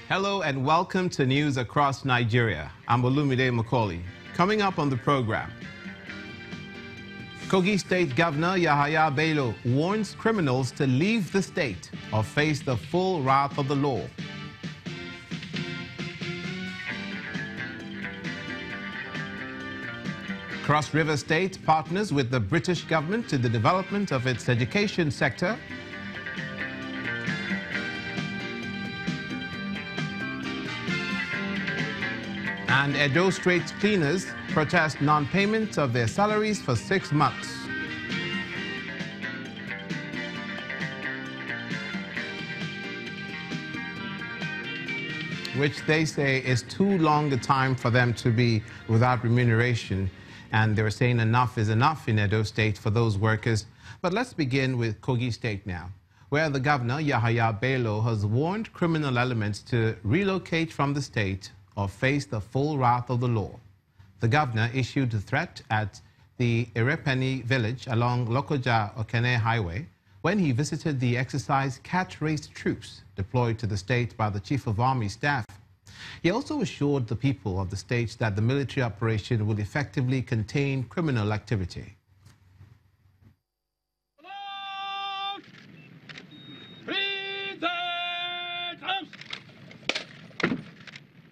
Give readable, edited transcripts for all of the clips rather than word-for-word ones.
Hello and welcome to News Across Nigeria. I'm Olumide Macaulay. Coming up on the program, Kogi State Governor Yahaya Bello warns criminals to leave the state or face the full wrath of the law. Cross River State partners with the British government to the development of its education sector. And Edo Strait cleaners protest non-payment of their salaries for 6 months. Which they say is too long a time for them to be without remuneration. And they were saying enough is enough in Edo State for those workers. But let's begin with Kogi State now, where the governor, Yahaya Bello, has warned criminal elements to relocate from the state or face the full wrath of the law. The governor issued a threat at the Irepeni village along Lokoja-Okene Highway when he visited the exercise cat-race troops deployed to the state by the Chief of Army Staff. He also assured the people of the state that the military operation would effectively contain criminal activity.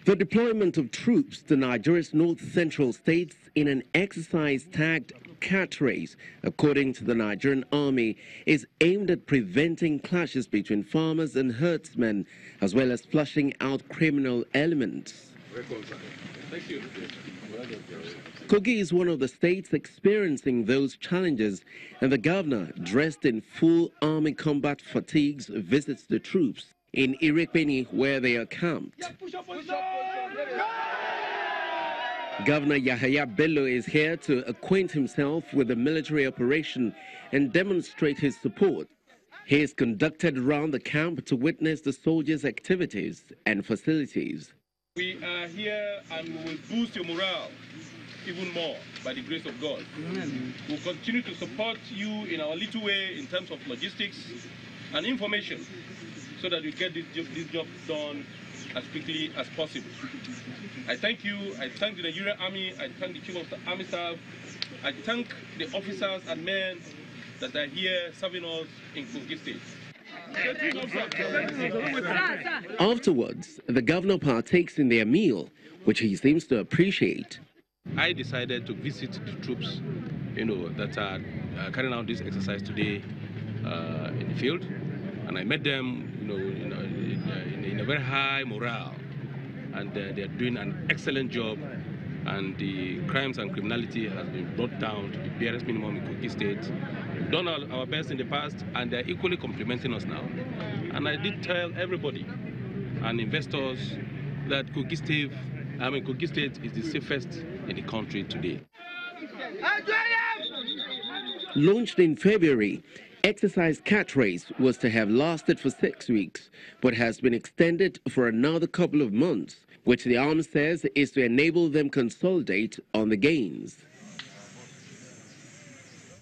The deployment of troops to Nigeria's north-central states in an exercise tagged cat race, according to the Nigerian army, is aimed at preventing clashes between farmers and herdsmen, as well as flushing out criminal elements. Kogi is one of the states experiencing those challenges, and the governor, dressed in full army combat fatigues, visits the troops in Irepeni, where they are camped. Governor Yahaya Bello is here to acquaint himself with the military operation and demonstrate his support. He is conducted around the camp to witness the soldiers' activities and facilities. We are here and we will boost your morale even more by the grace of God. We'll continue to support you in our little way in terms of logistics and information, so that we get this job done as quickly as possible. I thank you. I thank the Nigerian Army. I thank the Chief of the Army Staff. I thank the officers and men that are here serving us in Kogi State. Afterwards, the governor partakes in their meal, which he seems to appreciate. I decided to visit the troops, that are carrying out this exercise today in the field. And I met them, in a very high morale, and they are doing an excellent job. And the crimes and criminality has been brought down to the barest minimum in Kogi State. We've done our best in the past, and they're equally complimenting us now. And I did tell everybody and investors that Kogi State is the safest in the country today. Launched in February, exercise cat race was to have lasted for 6 weeks, but has been extended for another couple of months, which the army says is to enable them consolidate on the gains.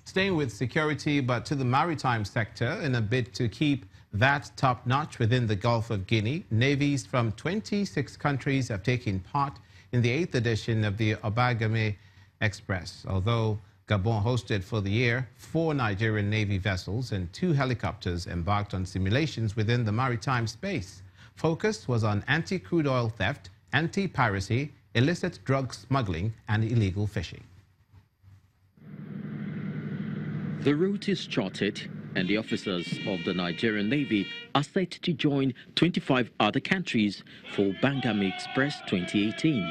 Staying with security, but to the maritime sector, in a bid to keep that top-notch within the Gulf of Guinea, navies from 26 countries have taken part in the 8th edition of the Obagame Express. Although Gabon hosted for the year 4 Nigerian Navy vessels and 2 helicopters embarked on simulations within the maritime space. Focus was on anti-crude oil theft, anti-piracy, illicit drug smuggling, and illegal fishing. The route is charted, and the officers of the Nigerian Navy are set to join 25 other countries for Bangami Express 2018.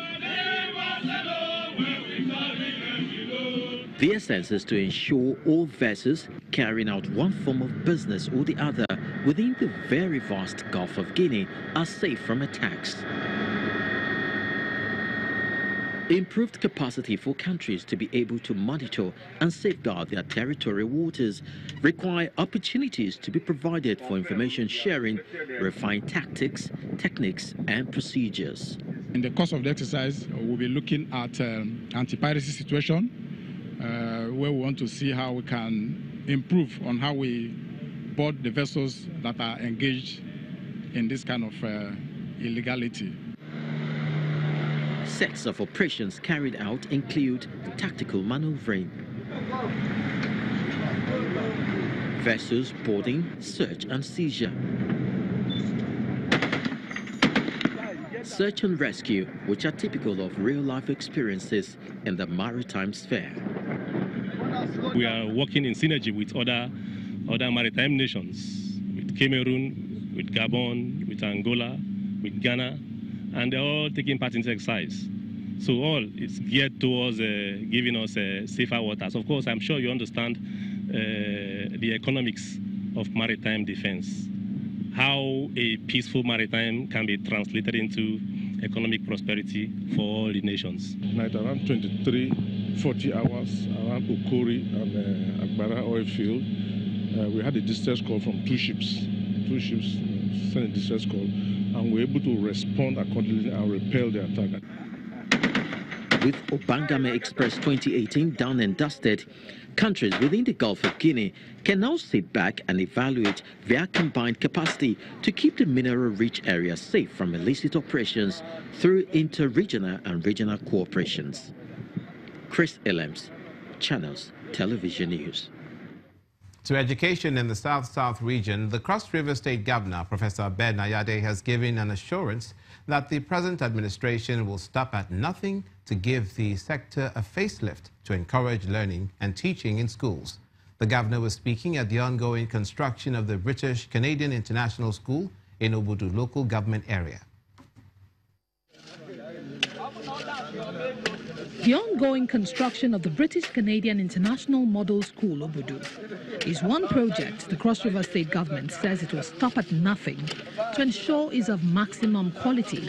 The essence is to ensure all vessels carrying out one form of business or the other within the very vast Gulf of Guinea are safe from attacks. Improved capacity for countries to be able to monitor and safeguard their territorial waters require opportunities to be provided for information sharing, refined tactics, techniques, and procedures. In the course of the exercise, we'll be looking at anti-piracy situation, where we want to see how we can improve on how we board the vessels that are engaged in this kind of illegality. Sets of operations carried out include tactical maneuvering, vessels boarding, search and seizure, search and rescue, which are typical of real-life experiences in the maritime sphere. We are working in synergy with other maritime nations, with Cameroon, with Gabon, with Angola, with Ghana, and they're all taking part in this exercise. So all is geared towards giving us safer waters. Of course, I'm sure you understand the economics of maritime defense, how a peaceful maritime can be translated into economic prosperity for all the nations. Night around 40 hours around Okori and Agbara oil field, we had a distress call from two ships. Two ships sent a distress call, and we were able to respond accordingly and repel the attack. With Obangame Express 2018 done and dusted, countries within the Gulf of Guinea can now sit back and evaluate their combined capacity to keep the mineral-rich area safe from illicit operations through inter-regional and regional cooperations. Chris Illems, Channels Television News. To education in the South-South region, the Cross River State Governor, Professor Ben Ayade, has given an assurance that the present administration will stop at nothing to give the sector a facelift to encourage learning and teaching in schools. The governor was speaking at the ongoing construction of the British-Canadian International School in Obudu local government area. The ongoing construction of the British-Canadian International Model School, Obudu, is one project the Cross River State Government says it will stop at nothing to ensure is of maximum quality.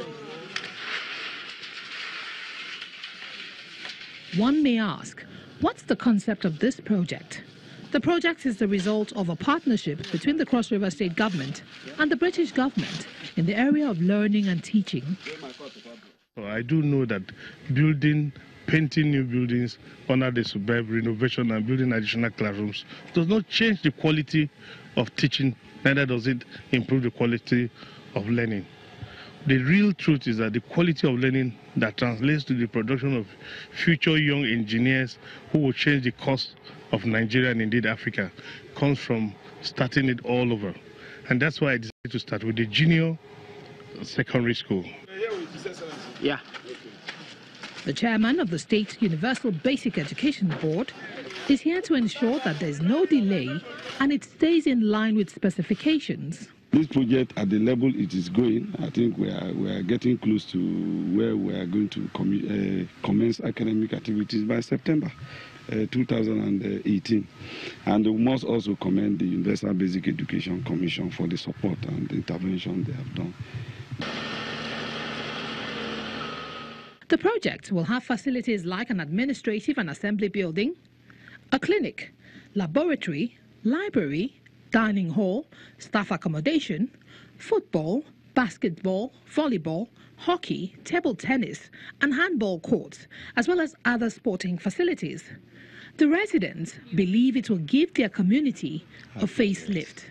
One may ask, what's the concept of this project? The project is the result of a partnership between the Cross River State Government and the British government in the area of learning and teaching. I do know that painting new buildings under the superb renovation and building additional classrooms does not change the quality of teaching, neither does it improve the quality of learning. The real truth is that the quality of learning that translates to the production of future young engineers who will change the course of Nigeria and indeed Africa comes from starting it all over. And that's why I decided to start with the junior secondary school. Yeah. The chairman of the State Universal Basic Education Board is here to ensure that there is no delay and it stays in line with specifications. This project, at the level it is going, I think we are getting close to where we are going to commence academic activities by September 2018. And we must also commend the Universal Basic Education Commission for the support and the intervention they have done. The project will have facilities like an administrative and assembly building, a clinic, laboratory, library, dining hall, staff accommodation, football, basketball, volleyball, hockey, table tennis and handball courts, as well as other sporting facilities. The residents believe it will give their community a facelift.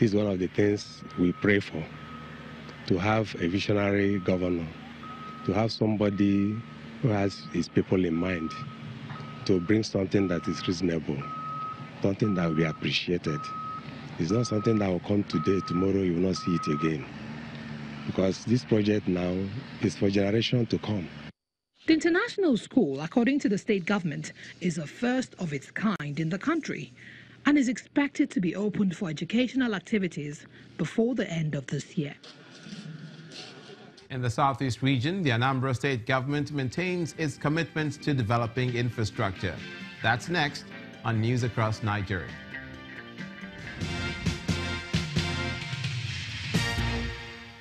This is one of the things we pray for, to have a visionary governor, to have somebody who has his people in mind, to bring something that is reasonable, something that will be appreciated. It's not something that will come today, tomorrow you will not see it again. Because this project now is for generations to come. The international school, according to the state government, is a first of its kind in the country and is expected to be opened for educational activities before the end of this year. In the Southeast region, the Anambra State government maintains its commitment to developing infrastructure. That's next on News Across Nigeria.